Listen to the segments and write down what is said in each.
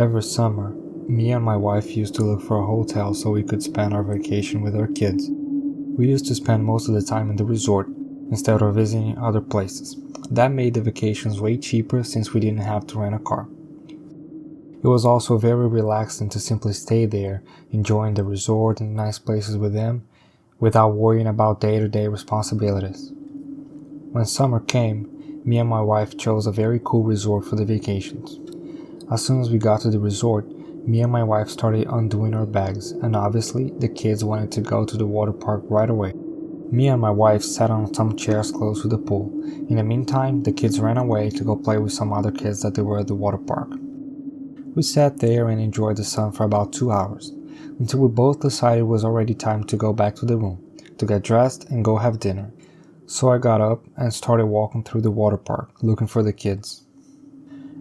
Every summer, me and my wife used to look for a hotel so we could spend our vacation with our kids. We used to spend most of the time in the resort instead of visiting other places. That made the vacations way cheaper since we didn't have to rent a car. It was also very relaxing to simply stay there, enjoying the resort and nice places with them, without worrying about day-to-day responsibilities. When summer came, me and my wife chose a very cool resort for the vacations. As soon as we got to the resort, me and my wife started undoing our bags, and obviously the kids wanted to go to the water park right away. Me and my wife sat on some chairs close to the pool. In the meantime, the kids ran away to go play with some other kids that they were at the water park. We sat there and enjoyed the sun for about 2 hours, until we both decided it was already time to go back to the room, to get dressed and go have dinner. So I got up and started walking through the water park, looking for the kids.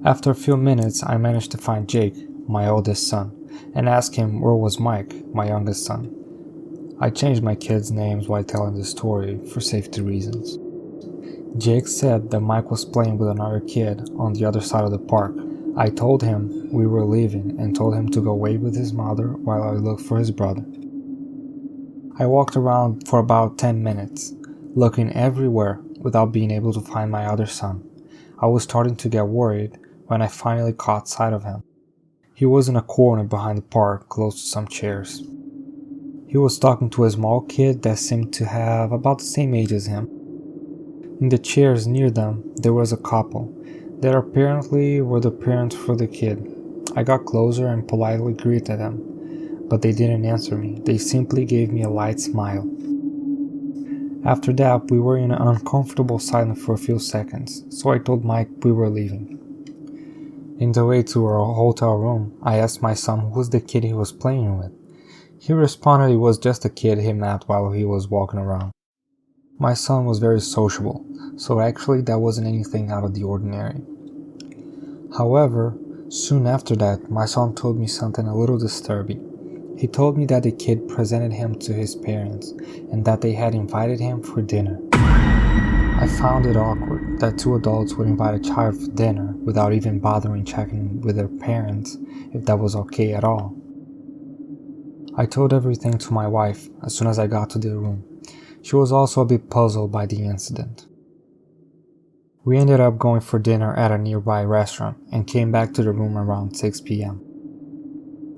After a few minutes, I managed to find Jake, my oldest son, and asked him where was Mike, my youngest son. I changed my kids' names while telling the story for safety reasons. Jake said that Mike was playing with another kid on the other side of the park. I told him we were leaving and told him to go wait with his mother while I looked for his brother. I walked around for about 10 minutes, looking everywhere without being able to find my other son. I was starting to get worried when I finally caught sight of him. He was in a corner behind the park, close to some chairs. He was talking to a small kid that seemed to have about the same age as him. In the chairs near them, there was a couple that apparently were the parents for the kid. I got closer and politely greeted them, but they didn't answer me. They simply gave me a light smile. After that, we were in an uncomfortable silence for a few seconds, so I told Mike we were leaving. In the way to our hotel room, I asked my son who was the kid he was playing with. He responded it was just a kid he met while he was walking around. My son was very sociable, so actually that wasn't anything out of the ordinary. However, soon after that, my son told me something a little disturbing. He told me that the kid presented him to his parents and that they had invited him for dinner. I found it awkward that two adults would invite a child for dinner without even bothering checking with their parents if that was okay at all. I told everything to my wife as soon as I got to the room. She was also a bit puzzled by the incident. We ended up going for dinner at a nearby restaurant and came back to the room around 6 p.m.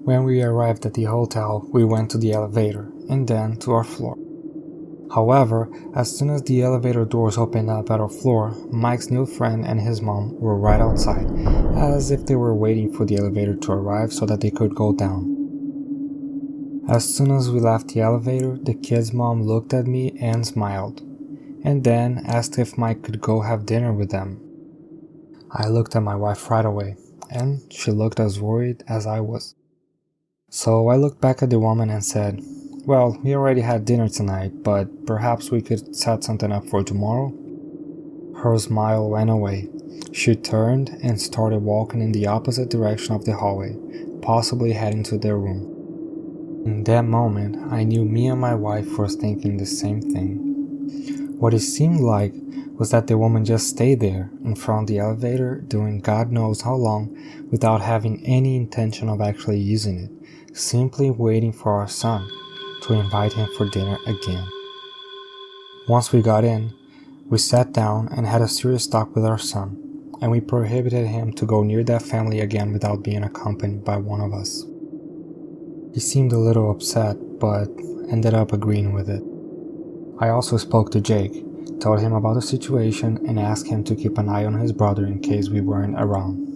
When we arrived at the hotel, we went to the elevator and then to our floor. However, as soon as the elevator doors opened up at our floor, Mike's new friend and his mom were right outside, as if they were waiting for the elevator to arrive so that they could go down. As soon as we left the elevator, the kid's mom looked at me and smiled, and then asked if Mike could go have dinner with them. I looked at my wife right away, and she looked as worried as I was. So I looked back at the woman and said, "Well, we already had dinner tonight, but perhaps we could set something up for tomorrow?" Her smile went away. She turned and started walking in the opposite direction of the hallway, possibly heading to their room. In that moment, I knew me and my wife were thinking the same thing. What it seemed like was that the woman just stayed there in front of the elevator doing God knows how long without having any intention of actually using it, simply waiting for our son to invite him for dinner again. Once we got in, we sat down and had a serious talk with our son, and we prohibited him to go near that family again without being accompanied by one of us. He seemed a little upset, but ended up agreeing with it. I also spoke to Jake, told him about the situation, and asked him to keep an eye on his brother in case we weren't around.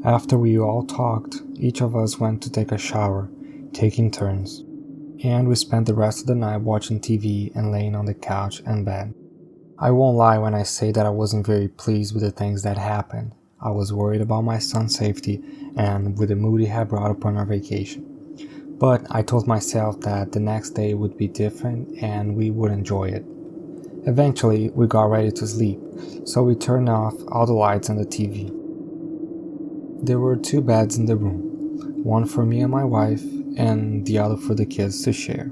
After we all talked, each of us went to take a shower, taking turns, and we spent the rest of the night watching TV and laying on the couch and bed. I won't lie when I say that I wasn't very pleased with the things that happened. I was worried about my son's safety and with the mood he had brought upon our vacation. But I told myself that the next day would be different and we would enjoy it. Eventually, we got ready to sleep, so we turned off all the lights and the TV. There were 2 beds in the room, one for me and my wife, and the other for the kids to share.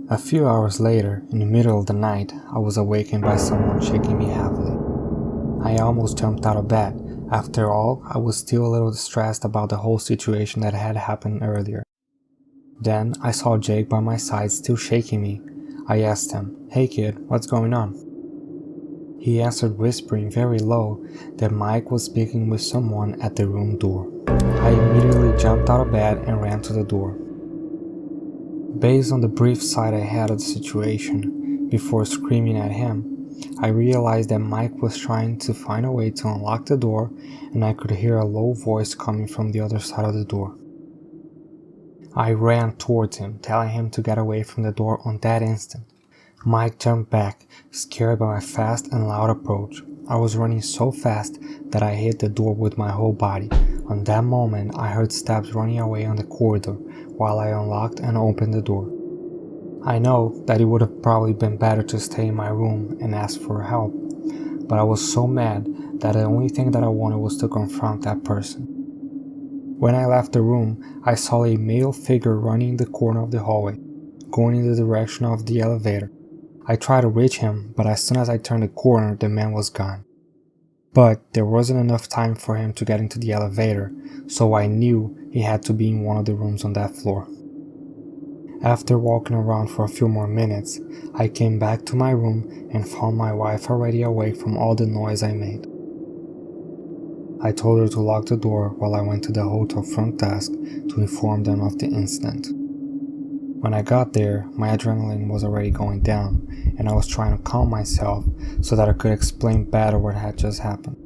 A few hours later, in the middle of the night, I was awakened by someone shaking me heavily. I almost jumped out of bed After all, I was still a little distressed about the whole situation that had happened earlier. Then I saw Jake by my side still shaking me. I asked him, "Hey kid, what's going on?" He answered whispering very low that Mike was speaking with someone at the room door. I immediately jumped out of bed and ran to the door. Based on the brief sight I had of the situation, before screaming at him, I realized that Mike was trying to find a way to unlock the door, and I could hear a low voice coming from the other side of the door. I ran towards him, telling him to get away from the door on that instant. Mike jumped back, scared by my fast and loud approach. I was running so fast that I hit the door with my whole body. On that moment, I heard steps running away on the corridor while I unlocked and opened the door. I know that it would have probably been better to stay in my room and ask for help, but I was so mad that the only thing that I wanted was to confront that person. When I left the room, I saw a male figure running in the corner of the hallway, going in the direction of the elevator. I tried to reach him, but as soon as I turned the corner, the man was gone. But there wasn't enough time for him to get into the elevator, so I knew he had to be in one of the rooms on that floor. After walking around for a few more minutes, I came back to my room and found my wife already awake from all the noise I made. I told her to lock the door while I went to the hotel front desk to inform them of the incident. When I got there, my adrenaline was already going down, and I was trying to calm myself so that I could explain better what had just happened.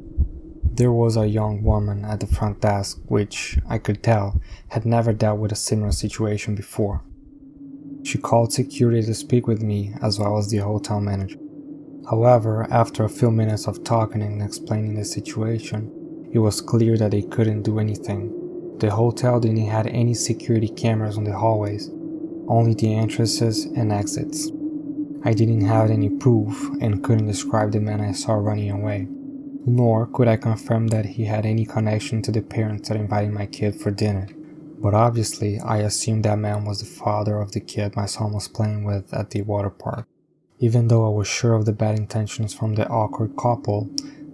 There was a young woman at the front desk which, I could tell, had never dealt with a similar situation before. She called security to speak with me as well as the hotel manager. However, after a few minutes of talking and explaining the situation, it was clear that they couldn't do anything. The hotel didn't have any security cameras on the hallways, only the entrances and exits. I didn't have any proof and couldn't describe the man I saw running away, nor could I confirm that he had any connection to the parents that invited my kid for dinner. But obviously, I assumed that man was the father of the kid my son was playing with at the water park. Even though I was sure of the bad intentions from the awkward couple,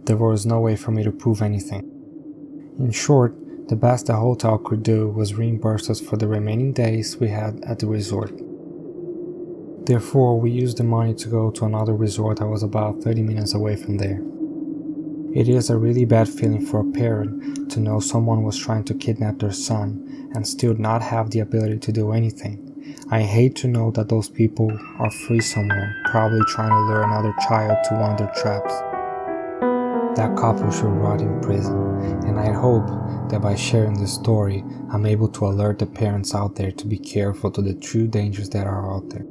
there was no way for me to prove anything. In short, the best the hotel could do was reimburse us for the remaining days we had at the resort. Therefore, we used the money to go to another resort that was about 30 minutes away from there. It is a really bad feeling for a parent to know someone was trying to kidnap their son and still not have the ability to do anything. I hate to know that those people are free somewhere, probably trying to lure another child to one of their traps. That couple should rot in prison, and I hope that by sharing this story, I'm able to alert the parents out there to be careful to the true dangers that are out there.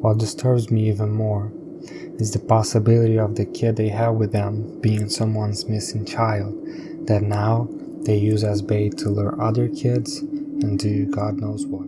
What disturbs me even more is the possibility of the kid they have with them being someone's missing child that now they use as bait to lure other kids and do God knows what.